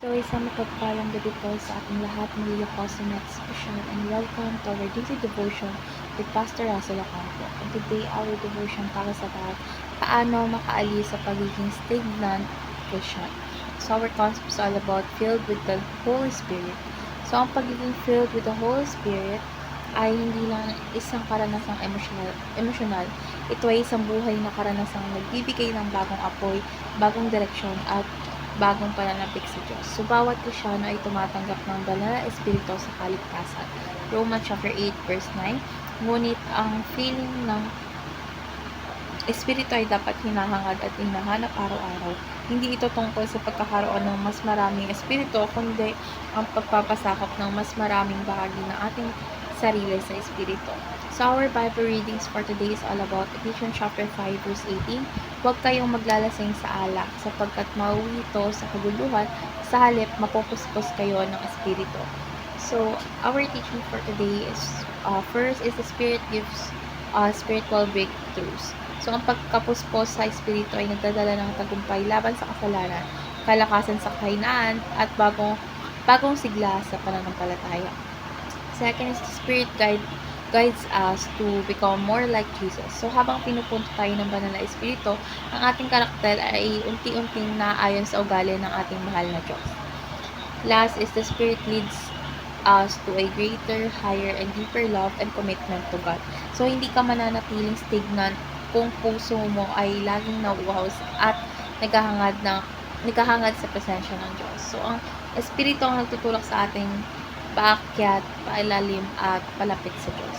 So, isang mapagpalang gabi po sa ating lahat. Muli po si Max Special and welcome to our daily devotion with Pastor Russell Ocampo. And today, our devotion para sa lahat, paano makaalis sa pagiging stagnant Christian. So, our concept is all about filled with the Holy Spirit. So, ang pagiging filled with the Holy Spirit ay hindi lang isang karanasang emosyonal. Ito ay isang buhay na karanasang nagbibigay ng bagong apoy, bagong direksyon, at bagong pananapik sa Diyos. So, bawat Kristyano ay tumatanggap ng banal na espiritu sa kaligtasan. Romans chapter 8 verse 9. Ngunit ang feeling ng espiritu ay dapat hinahangad at hinahanap araw-araw. Hindi ito tungkol sa pagkakaroon ng mas maraming espiritu, kundi ang pagpapasakop ng mas maraming bahagi ng ating sarili sa espiritu. So, our Bible readings for today is all about Ephesians chapter 5 verse 18. Huwag kayong maglalasing sa alak, sapagkat mauwi ito sa kaguluhan, sa halip mapupuspos kayo ng espiritu. So, our teaching for today is, first is the Spirit gives spiritual breakthroughs. So, ang pagkapuspos sa espiritu ay nagdadala ng tagumpay laban sa kasalanan, kalakasan sa kahinaan, at bagong sigla sa pananampalataya. Second is the Spirit guides us to become more like Jesus. So, habang pinupunto tayo ng banal na espiritu, ang ating karakter ay unti-unting naayon sa ugali ng ating mahal na Diyos. Last is the Spirit leads us to a greater, higher, and deeper love and commitment to God. So, hindi ka mananatiling stagnant kung puso mo ay laging nauuhaw at naghahangad sa presensya ng Diyos. So, ang espiritu ang nagtutulak sa ating paakyat, pailalim, at palapit sa Diyos.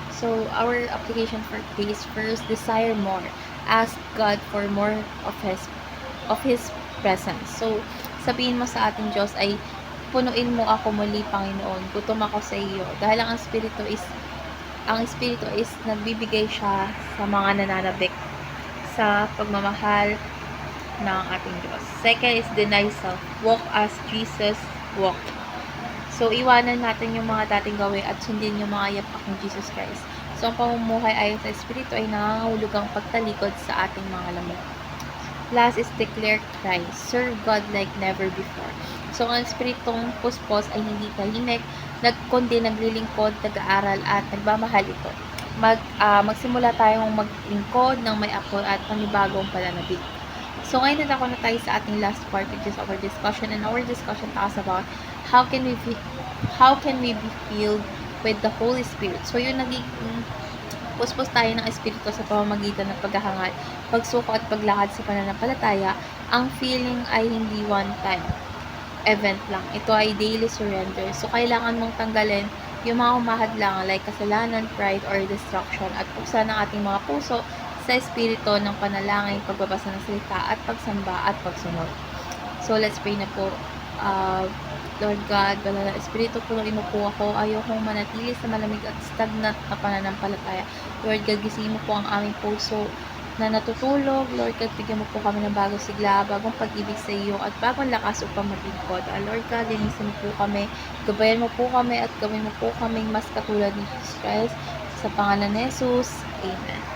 So, our application for today is first, desire more. Ask God for more of His presence. So, sabihin mo sa ating Diyos ay, punuin mo ako muli, Panginoon. Gutom ako sa iyo. Dahil ang espiritu is nagbibigay siya sa mga nananabik sa pagmamahal ng ating Diyos. Second is deny self. Walk as Jesus walked. So, iwanan natin yung mga dating gawin at sundin yung mga yapak ng Jesus Christ. So, ang pamumuhay ayon sa Espiritu ay nangangahulugang pagtalikod sa ating mga lamok. Last is declare Christ. Serve God like never before. So, ang Espiritong puspos ay hindi tahimik, kundi naglilingkod, nag-aaral, at nagmamahal ito. Magsimula tayong maglingkod ng may apoy at panibagong pananabik. So, ngayon na tayo sa ating last part, which is our discussion. And our discussion talks about how can we be filled with the Holy Spirit. So, yung nagiging puspos tayo ng Espiritu sa pamamagitan ng paghahangad, pagsuko at paglakad sa pananampalataya. Ang feeling ay hindi one-time event lang. Ito ay daily surrender. So, kailangan mong tanggalin yung mga humahadlang like kasalanan, pride, or distraction at buksan ang ating mga puso sa espiritu ng panalangin, pagbabasa ng salita, at pagsamba at pagsunod. So, let's pray na po. Lord God, banal na espiritu, punuin mo po ako. Ayokong manatili sa malamig at stagnant na pananampalataya. Lord God, gisingin mo po ang aming puso na natutulog. Lord God, bigyan mo po kami ng bagong sigla, bagong pag-ibig sa iyo, at bagong lakas upang maglingkod. Lord God, linisin mo po kami, gabayan mo po kami, at gawin mo po kaming mas katulad ni Jesus Christ. Sa pangalan ni Jesus, Amen.